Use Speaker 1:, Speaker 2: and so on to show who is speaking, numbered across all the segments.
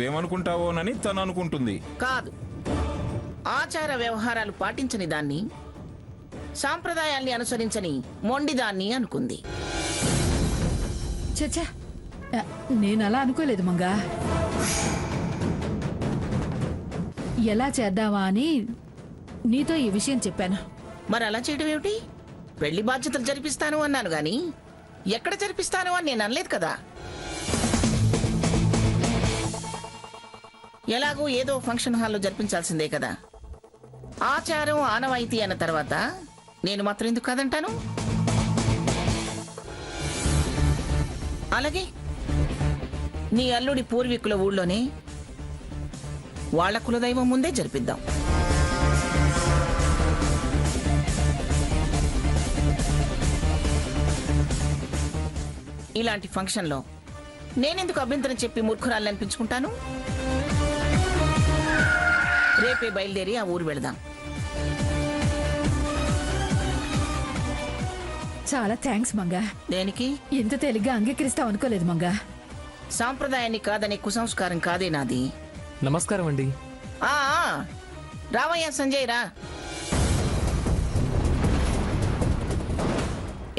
Speaker 1: నువ్వేమనుకుంటావోనని తను అనుకుంటుంది.
Speaker 2: కాదు, ఆచార వ్యవహారాలు పాటించని దాన్ని, సాంప్రదాయాల్ని అనుసరించని మొండిదాన్ని అనుకుంది.
Speaker 3: చచ్చా, నేను అలా అనుకోలేదు మంగా. ఎలా చేద్దామా అని నీతో ఈ విషయం చెప్పాను.
Speaker 2: మరి అలా చేయడం ఏమిటి? పెళ్లి బాధ్యతలు జరిపిస్తాను అన్నాను గాని ఎక్కడ జరిపిస్తాను అని నేను అనలేదు కదా. ఎలాగో ఏదో ఫంక్షన్ హాల్లో జరిపించాల్సిందే కదా. ఆచారం ఆనవాయితీ అన్న తర్వాత నేను మాత్రం ఎందుకు కాదంటాను? అలాగే నీ అల్లుడి పూర్వీకుల ఊళ్ళోనే వాళ్ళ కులదైవం ముందే జరిపిద్దాం. ఇలాంటి ఫంక్షన్లో నేనెందుకు అభ్యంతరం చెప్పి మూర్ఖురాలని అనిపించుకుంటాను? రేపే బయలుదేరి ఆ ఊరు వెళదాం.
Speaker 3: చాలా థ్యాంక్స్ మంగా.
Speaker 2: దేనికి?
Speaker 3: ఎంత తేలిగ్గా అంగీకరిస్తావు అనుకోలేదు మంగా.
Speaker 2: సాంప్రదాయాన్ని కాదనే కుసంస్కారం కాదే నాది.
Speaker 4: నమస్కారం అండి.
Speaker 2: ఆ రావయ్యా సంజయ్ రా.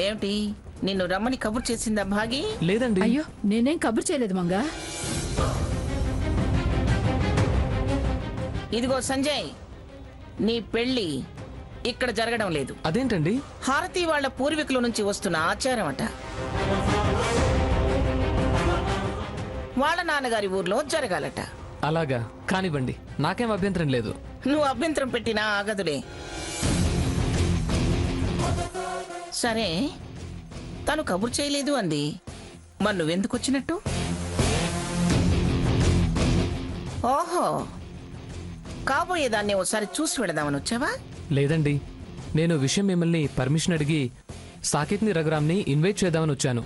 Speaker 2: ఏమిటి నిన్ను రమ్మని కబుర్ చేసిందా భాగి?
Speaker 4: లేదండి.
Speaker 3: అయ్యో, నేనేం కబురు చేయలేదు మంగా.
Speaker 2: ఇదిగో సంజయ్, నీ పెళ్లి ఇక్కడ జరగడం లేదు.
Speaker 4: అదేంటండి?
Speaker 2: హారతి వాళ్ళ పూర్వీకుల నుంచి వస్తున్న ఆచారం అట. వాళ్ళ నాన్నగారి ఊర్లో జరగాలట.
Speaker 4: అలాగా, కానివ్వండి, నాకేం అభ్యంతరం లేదు.
Speaker 2: నువ్వు అభ్యంతరం పెట్టినా ఆగదులే. సరే, తను కబుర్ చేయలేదు అంది, మరి నువ్వెందుకు వచ్చినట్టు? ఓహో, కాబోయేదాన్ని ఒకసారి చూసి వెళదామని వచ్చావా?
Speaker 4: లేదండి, నేను విషయం మిమ్మల్ని పర్మిషన్ అడిగి సాకేత్ని రఘురామ్ని ఇన్వైట్ చేద్దామని వచ్చాను.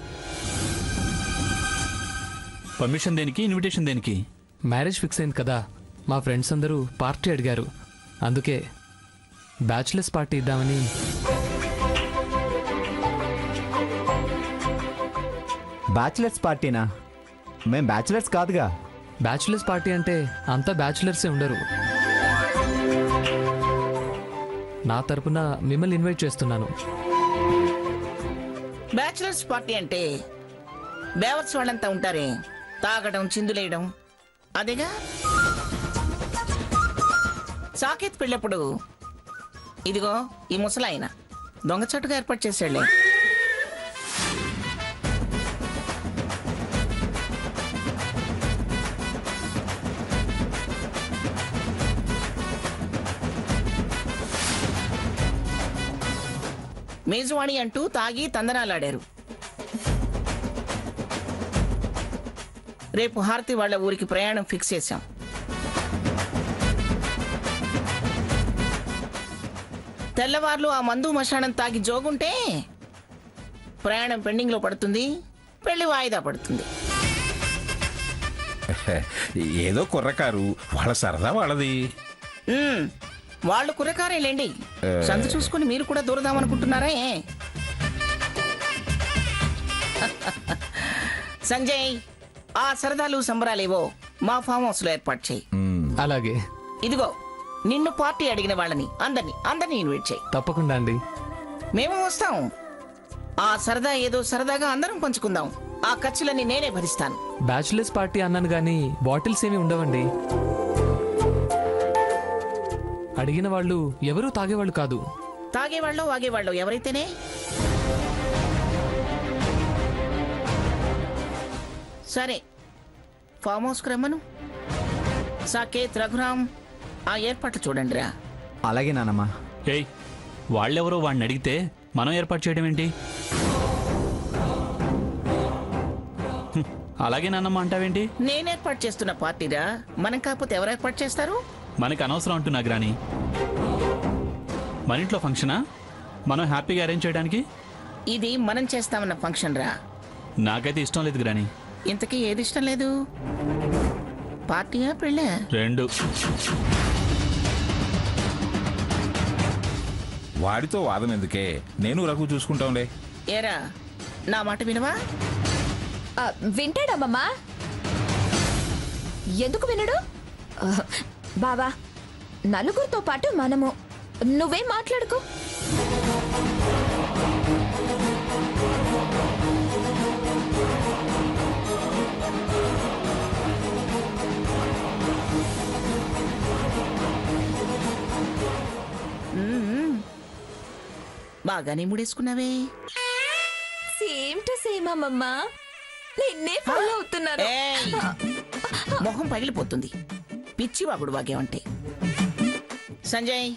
Speaker 5: పర్మిషన్ దేనికి? ఇన్విటేషన్ దేనికి?
Speaker 4: మ్యారేజ్ ఫిక్స్ అయింది కదా, మా ఫ్రెండ్స్ అందరూ పార్టీ అడిగారు. అందుకే బ్యాచులర్స్ పార్టీ ఇద్దామని.
Speaker 6: బ్యాచులర్స్ పార్టీనా? మేం బ్యాచులర్స్ కాదుగా.
Speaker 4: బ్యాచులర్స్ పార్టీ అంటే అంతా బ్యాచులర్సే ఉండరు. నా తరపున మిమ్మల్ని ఇన్వైట్ చేస్తున్నాను.
Speaker 2: బ్యాచులర్స్ పార్టీ అంటే బేవర్స్ వాళ్ళంతా ఉంటారే, తాగడం చిందులేయడం, అదేగా. సాకేత్ పెళ్ళప్పుడు ఇదిగో ఈ ముసలాయన దొంగచాటుగా ఏర్పాటు చేశాడులే. మేజువాణి అంటూ తాగి తందనాలాడారు. రేపు హారతి వాళ్ళ ఊరికి ప్రయాణం ఫిక్స్ చేశాం. తెల్లవార్లు ఆ మందు మశానం తాగి జోగుంటే ప్రయాణం పెండింగ్ లో పడుతుంది, పెళ్లి వాయిదా పడుతుంది.
Speaker 1: ఏదో కుర్రకారు, వాళ్ళ సరదా వాళ్ళది.
Speaker 2: వాళ్ళు కుర్రకారేలేండి. సందు చూసుకుని మీరు కూడా దూరదామనుకుంటున్నారా? సంజయ్, ఆ సరదాలు సంబరాలేవో మా ఫామ్ హౌస్ లో ఏర్పాటు చేయి.
Speaker 4: అలాగే.
Speaker 2: ఇదిగో నిన్ను పార్టీ అడిగిన వాళ్ళని అందరినీ ఇన్వైట్ చేయి.
Speaker 4: తప్పకుండా అండి.
Speaker 2: మేము వస్తాం. ఆ సరదా ఏదో సరదాగా అందరం పంచుకుందాం. ఆ ఖర్చులన్నీ నేనే భరిస్తాను.
Speaker 4: బ్యాచులర్స్ పార్టీ అన్నాను గానీ బాటిల్స్ ఏమీ ఉండవండి. అడిగిన వాళ్ళు ఎవరూ తాగేవాళ్ళు కాదు.
Speaker 2: తాగేవాళ్ళు వాగేవాళ్ళు ఎవరైతేనే. సరే, ఫామ్ హౌస్కి రమ్మను. సాకేత్, రఘురామ్, ఆ ఏర్పాట్లు చూడండి రా.
Speaker 6: అలాగే నానమ్మా.
Speaker 5: ఏయ్, వాళ్ళెవరో వాడిని అడిగితే మనం ఏర్పాటు చేయడం ఏంటి? అలాగే నాన్నమ్మ అంటావేంటి?
Speaker 2: నేను ఏర్పాటు చేస్తున్న పార్టీరా, మనం కాకపోతే ఎవరు ఏర్పాటు చేస్తారు?
Speaker 5: మనకి అనవసరం అంటున్నా గ్రాని. మన ఇంట్లో ఫంక్షనా మనం హ్యాపీగా అరేంజ్ చేయడానికి?
Speaker 2: ఇది మనం చేస్తామన్న ఫంక్షన్ రా.
Speaker 5: నాకైతే ఇష్టం లేదు గ్రాని.
Speaker 2: ఇంతకీ ఏది ఇష్టం లేదు? పార్టీయా పెళ్ళా?
Speaker 5: రెండు.
Speaker 1: వాడితో వాదన ఎందుకే, నేను రఘు చూసుకుంటాంలే.
Speaker 2: ఏరా, నా మాట వినవా?
Speaker 7: వింటాడమ్మమ్మా. ఎందుకు వినడు? బావా, నలుగురితో పాటు మనము. నువ్వేం మాట్లాడుకో.
Speaker 2: బాగానే ముడేసుకున్నావే.
Speaker 7: సేమ్ టు సేమ్ అమ్మమ్మ. నిన్నే ఫాలో అవుతున్నారు.
Speaker 2: ఏయ్! మొహం పగిలిపోతుంది పిచ్చి వాగుడు వాగేవంటే. సంజయ్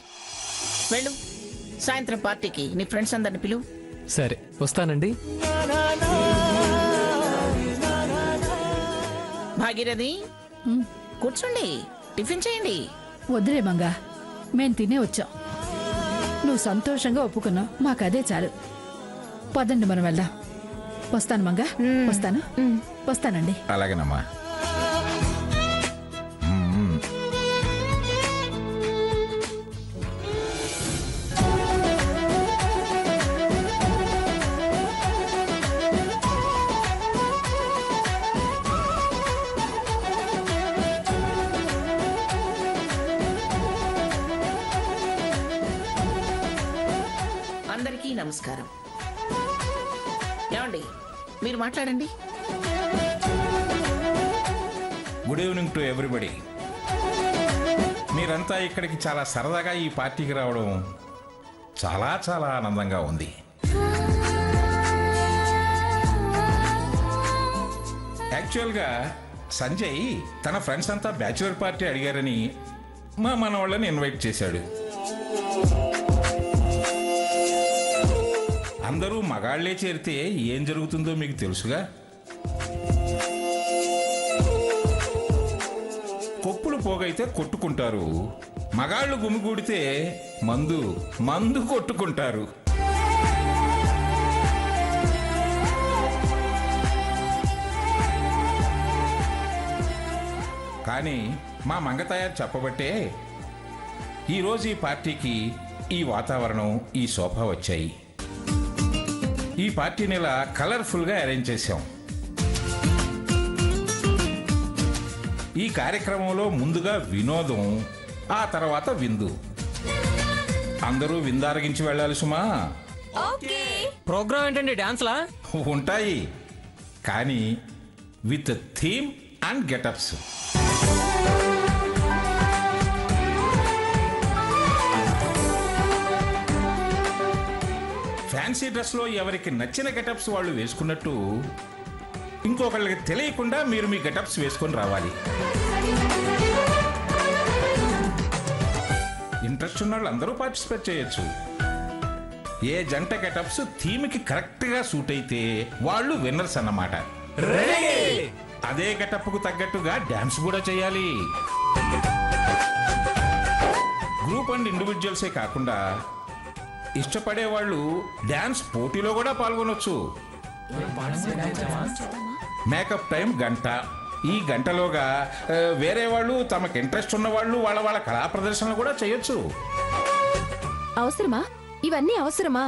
Speaker 2: వెళ్ళు, సాయంత్రం పార్టీకి నీ ఫ్రెండ్స్ అందరిని పిలువు.
Speaker 4: సరే వస్తానండి.
Speaker 2: భాగీరథి కూర్చోండి, టిఫిన్ చేయండి.
Speaker 3: వద్దులే మంగా, మేం తినే వచ్చాం. నువ్వు సంతోషంగా ఒప్పుకున్నావు, మాకదే చాలు. పదండి మనం వెళ్దాం. వస్తాను మంగా, వస్తాను. వస్తానండి.
Speaker 1: అలాగేనమ్మా.
Speaker 2: అందరికీ నమస్కారం. ఏమండి మీరు మాట్లాడండి.
Speaker 1: Good evening to everybody. మీరంతా ఇక్కడికి చాలా సరదాగా ఈ పార్టీకి రావడం చాలా చాలా ఆనందంగా ఉంది. యాక్చువల్గా సంజయ్ తన ఫ్రెండ్స్ అంతా బ్యాచులర్ పార్టీ అడిగారని మా మనవాళ్ళని ఇన్వైట్ చేశాడు. అందరూ మగాళ్లే చేరితే ఏం జరుగుతుందో మీకు తెలుసుగా. కొప్పులు పోగైతే కొట్టుకుంటారు, మగాళ్ళు గుమిగూడితే మందు మందు కొట్టుకుంటారు. కానీ మా మంగతాయారు చెప్పబట్టే ఈరోజు ఈ పార్టీకి ఈ వాతావరణం, ఈ సోఫా వచ్చాయి. ఈ పార్టీని ఇలా కలర్ఫుల్గా అరేంజ్ చేశాం. ఈ కార్యక్రమంలో ముందుగా వినోదం, ఆ తర్వాత విందు. అందరూ విందారగించి వెళ్ళాలి సుమా.
Speaker 4: ప్రోగ్రామ్ ఏంటండి, డాన్స్లా?
Speaker 1: ఉంటాయి, కానీ with theme and getups. Fancy డ్రెస్లో ఎవరికి నచ్చిన గెటప్స్ వాళ్ళు వేసుకున్నట్టు ఇంకొకళ్ళకి తెలియకుండా మీరు మీ గెటప్స్ వేసుకొని రావాలి. ఇంట్రెస్ట్ ఉన్న వాళ్ళు అందరూ పార్టిసిపేట్ చేయొచ్చు. ఏ జంట గెటప్స్ థీమ్కి కరెక్ట్గా సూట్ అయితే వాళ్ళు విన్నర్స్ అన్నమాట. అదే గెటప్కు తగ్గట్టుగా డ్యాన్స్ కూడా చేయాలి. గ్రూప్ అండ్ ఇండివిజువల్సే కాకుండా ఇష్టపడే వాళ్ళు డ్యాన్స్ పోటీలో కూడా పాల్గొనొచ్చు. మేకప్ టైం గంట. ఈ గంటలోగా వేరే వాళ్ళు, తమకు ఇంట్రెస్ట్ ఉన్న వాళ్ళు వాళ్ళ వాళ్ళ కళా ప్రదర్శనలు కూడా చేయొచ్చు.
Speaker 7: అవసరమా? ఇవన్నీ అవసరమా?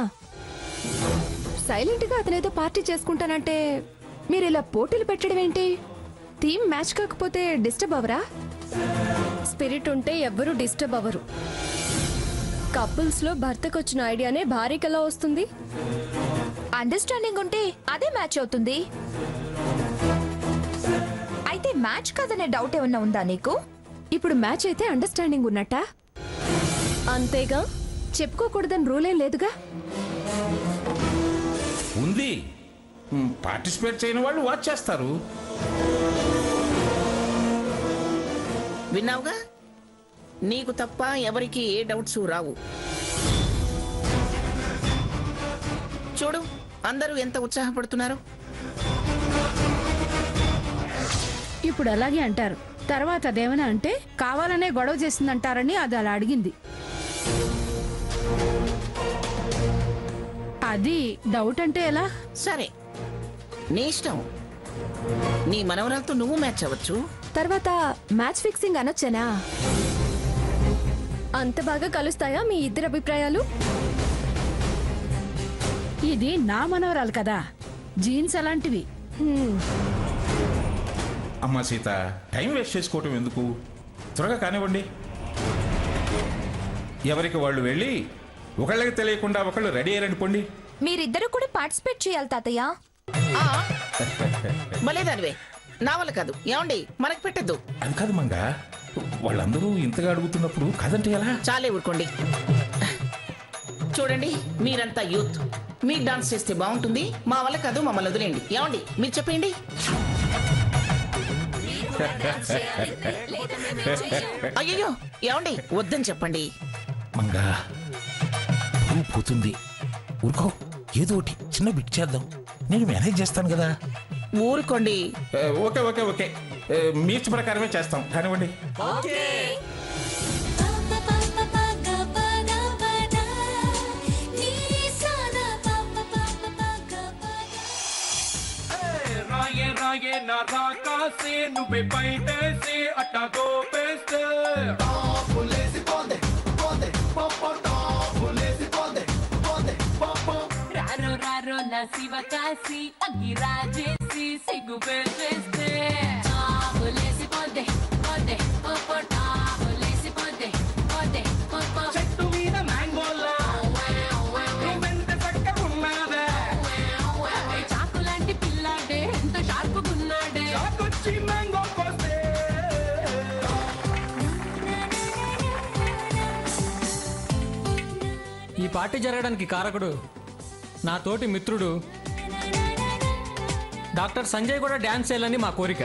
Speaker 7: సైలెంట్ గా అతనేదో పార్టీ చేసుకుంటానంటే మీరు ఇలా పోటీలు పెట్టడం ఏంటి? థీమ్ మ్యాచ్ కాకపోతే డిస్టర్బ్ అవరా?
Speaker 8: స్పిరిట్ ఉంటే ఎవ్వరూ డిస్టర్బ్ అవ్వరు. కపుల్స్ లో భర్తకు వచ్చిన ఐడియానే భార్యకి ఎలా వస్తుంది?
Speaker 7: అండర్స్టాండింగ్ ఉంటే అదే మ్యాచ్ అవుతుంది. అయితే మ్యాచ్ కాదనే డౌట్ ఏమన్నా ఉందా నీకు? ఇప్పుడు మ్యాచ్ అయితే అండర్స్టాండింగ్ ఉన్నట్టా?
Speaker 8: అంతేగా.
Speaker 7: చెప్పుకోకూడదని రూలేం లేదుగా.
Speaker 1: ఉంది. పార్టిసిపేట్ చేయని వాళ్ళు వాచ్ చేస్తారు.
Speaker 2: విన్నావుగా, నీకు తప్ప ఎవరికి ఏ డౌట్స్ రావు. చూడు అందరూ ఎంత ఉత్సాహపడుతున్నారు.
Speaker 3: ఇప్పుడు అలాగే అంటారు, తర్వాత అదేమన్నా అంటే కావాలనే గొడవ చేసిందంటారని అది అలా అడిగింది. అది డౌట్ అంటే ఎలా?
Speaker 2: సరే నీ ఇష్టం. నీ మనవరాలతో నువ్వు మ్యాచ్ అవ్వచ్చు.
Speaker 7: తర్వాత మ్యాచ్ ఫిక్సింగ్ అనొచ్చనా?
Speaker 8: అంత బాగా కలుస్తాయా మీ ఇద్దరి అభిప్రాయాలు?
Speaker 3: ఇది నా మనవరాలు కదా, జీన్స్ అలాంటివి.
Speaker 1: అమ్మా సీత, టైం వేస్ట్ చేసుకోవటం ఎందుకు? త్వరగా కానివ్వండి. ఎవరికి వాళ్ళు వెళ్ళి ఒకళ్ళకి తెలియకుండా ఒకళ్ళు రెడీ అయ్యారండి పోండి.
Speaker 7: మీరిద్దరూ కూడా పార్టిసిపేట్ చేయాలి తాతయ్య.
Speaker 2: భలేదానివే, నా వల్ల కాదు. ఏమండి, మనకు పెట్టద్దు.
Speaker 1: అది కాదు మంగ, వాళ్ళందరూ ఇంతగా అడుగుతున్నప్పుడు కాదంటే ఎలా?
Speaker 2: చాలే ఊరుకోండి. చూడండి, మీరంతా యూత్, మీరు డాన్స్ చేస్తే బాగుంటుంది. మా వల్ల కాదు, మమ్మల్ని వదిలేండి. ఏమండి, మీరు చెప్పండి. అయ్యో, ఏమండి, వద్దని చెప్పండి.
Speaker 1: మంగా పోతుంది, ఊరుకో. ఏదో ఒకటి చిన్న బిట్ చేద్దాం, నేను మేనేజ్ చేస్తాను కదా.
Speaker 2: ఊరుకోండి.
Speaker 1: ఓకే ఓకే ఓకే, మీ ఇష్ట ప్రకారమే చేస్తాం, కానివ్వండి.
Speaker 9: నువ్వే బయటేసి అట్టగో పేస్తే రారో రారో నా శివ కాసి అగ్గి రాజేసి సిగ్గు పేసేస్తే చెట్టు మీద మ్యాంగోలా నువ్వెంత చక్కగా ఉన్నావే, చాకు లాంటి పిల్లాడే ఎంత షార్పుగున్నాడే, చాకొచ్చి మ్యాంగో కోస్తే.
Speaker 10: ఈ పార్టీ జరగడానికి కారకుడు నా తోటి మిత్రుడు డాక్టర్ సంజయ్ కూడా డ్యాన్స్ చేయాలని మా కోరిక.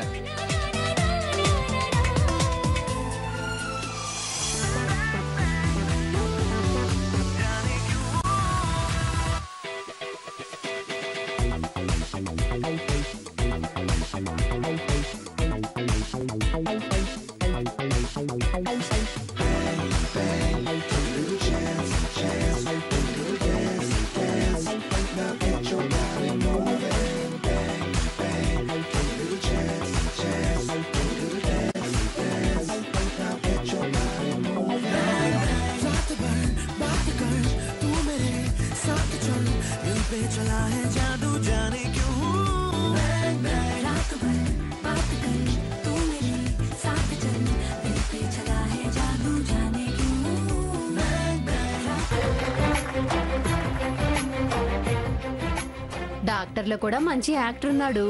Speaker 8: డాక్టర్లో కూడా మంచి యాక్టర్ ఉన్నాడు.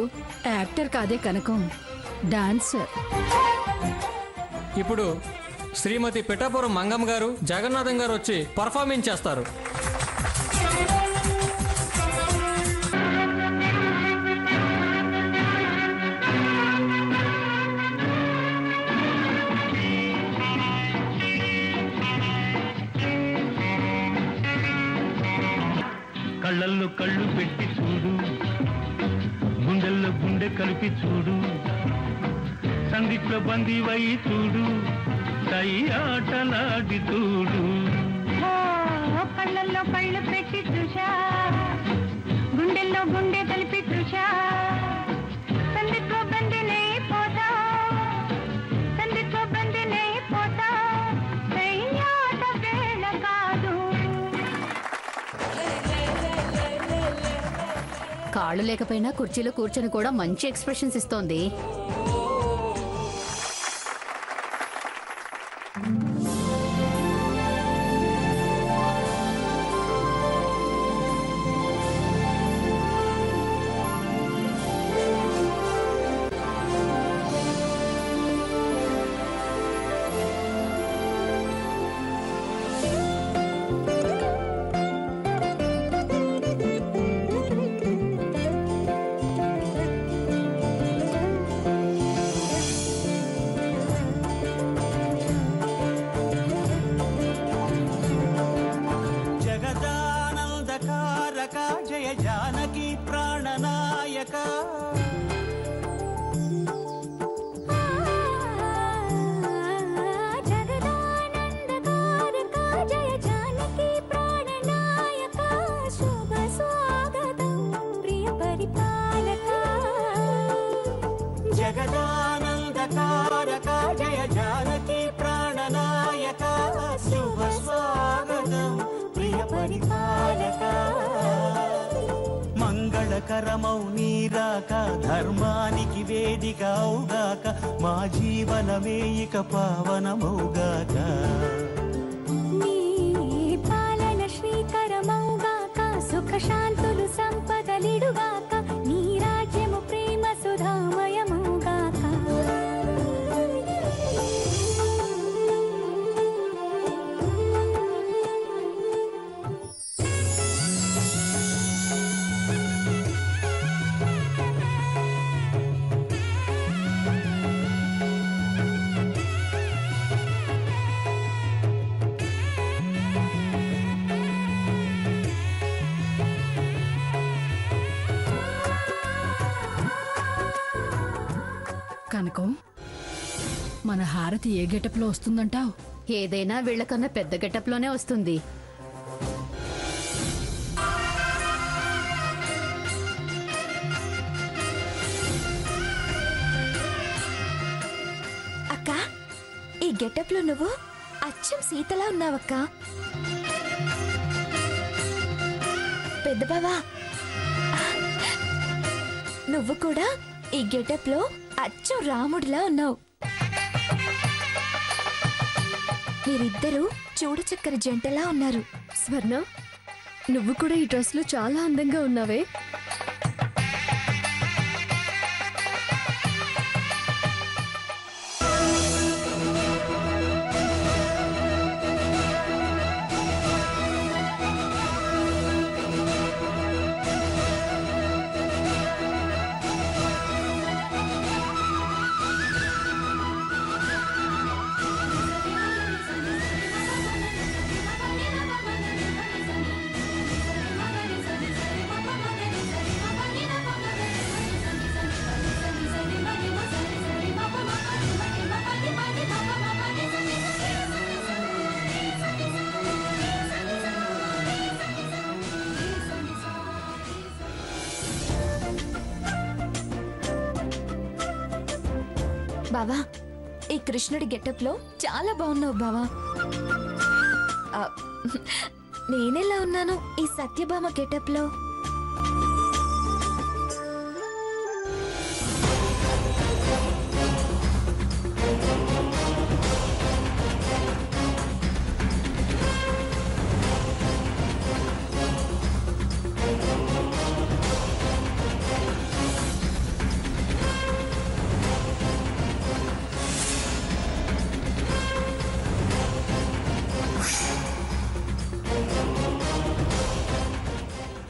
Speaker 3: యాక్టర్ కాదే కనకం, డాన్సర్.
Speaker 10: ఇప్పుడు శ్రీమతి పిఠాపురం మంగమ్మ గారు, జగన్నాథం గారు వచ్చి పర్ఫార్మెన్స్ చేస్తారు.
Speaker 9: కళ్ళల్లో కళ్ళు పెట్టి చూడు, గుండెల్లో గుండె కలిపి చూడు, సందిట్లో బందీవై చూడు, సై ఆటలాడి చూడు.
Speaker 11: కళ్ళల్లో కళ్ళు పెట్టి చూశా, గుండెల్లో గుండె కలిపి చూశా, సందిట్లో బందీనై పోతా, సందిట్లో బందీనై పోతా, సై ఆట వేళ కాదు.
Speaker 8: కాళ్ళు లేకపోయినా కుర్చీలో కూర్చొని కూడా మంచి ఎక్స్ప్రెషన్స్ ఇస్తోంది.
Speaker 12: శుభకరమౌ నీరాక ధర్మానికి వేదిక అవుగాక మా జీవనమే ఇక పావనమౌగాక
Speaker 11: నీ పాలన శ్రీకరమౌగాక సుఖ శాంతులు సంపదలిడుగాక నీ రాజ్యము ప్రేమ సుధామయమౌగాక
Speaker 3: కనకం మన హారతి ఏ గెటప్లో వస్తుందంటావు?
Speaker 13: ఏదైనా వీళ్ళకన్నా పెద్ద గెటప్లోనే వస్తుంది.
Speaker 7: అక్క, ఈ గెటప్ లో నువ్వు అచ్చం సీతలా ఉన్నావక్క. పెద్ద బావా, నువ్వు కూడా ఈ గెటప్ లో అచ్చం రాముడిలా ఉన్నావు. మీరిద్దరూ చూడచక్కర జంటలా ఉన్నారు.
Speaker 8: స్వర్ణ, నువ్వు కూడా ఈ డ్రెస్ లో చాలా అందంగా ఉన్నావే.
Speaker 7: బావా, ఈ కృష్ణుడి గెటప్ లో చాలా బాగున్నావు బావా. ఆ, నేనెలా ఉన్నాను ఈ సత్యభామ గెటప్ లో?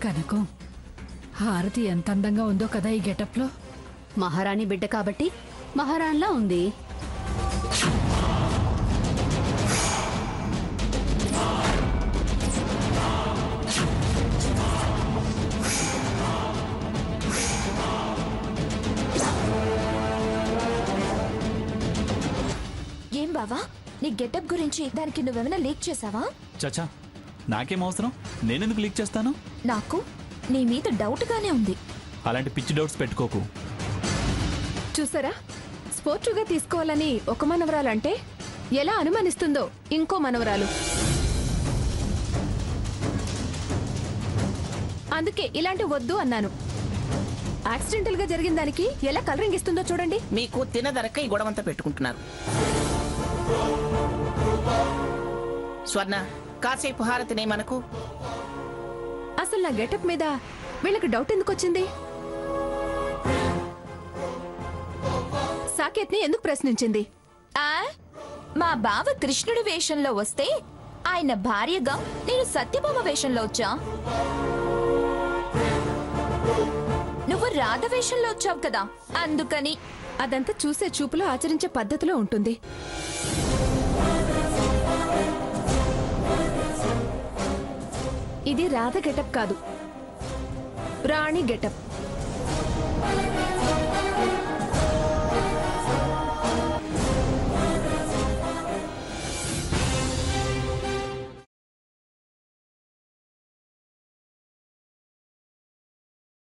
Speaker 3: కనకం, హారతి ఎంత అందంగా ఉందో కదా ఈ గెటప్లో.
Speaker 13: మహారాణి బిడ్డ కాబట్టి మహారాణిలా ఉంది.
Speaker 7: ఏం బావా, నీ గెటప్ గురించి దానికి నువ్వేమైనా లీక్ చేసావా?
Speaker 5: చచ్చా, నాకేం అవసరం? నేనెందుకు లీక్ చేస్తాను?
Speaker 7: నాకు నీ మీద డౌట్ గానే ఉంది.
Speaker 5: అలాంటి పిచ్చి డౌట్స్ పెట్టుకోకు.
Speaker 7: చూసారా, స్పోర్టివ్గా తీసుకోవాలని ఒక మనవరాలంటే ఎలా అనుమానిస్తుందో ఇంకో మనవరాలు. అందుకే ఇలాంటి వద్దు అన్నాను. యాక్సిడెంటల్ గా జరిగిన దానికి ఎలా కలరింగ్ ఇస్తుందో చూడండి.
Speaker 2: మీకు తినదరక్క ఈ గొడవంతా పెట్టుకుంటున్నారు. స్వర్ణ, కాసేపు హారతినే మనకు.
Speaker 7: అసలు నా గెటప్ మీద వీళ్ళకి డౌట్ ఎందుకు వచ్చింది? సాకేత్ని ఎందుకు ప్రశ్నించింది? మా బావ కృష్ణుడి వేషంలో వస్తే ఆయన భార్యగా నేను సత్యభామ వేషంలో వచ్చా. నువ్వు రాధ వేషంలో వచ్చావు కదా, అందుకని. అదంతా చూసే చూపులో ఆచరించే పద్ధతిలో ఉంటుంది. ఇది రాధ గెటప్ కాదు, రాణి గెటప్.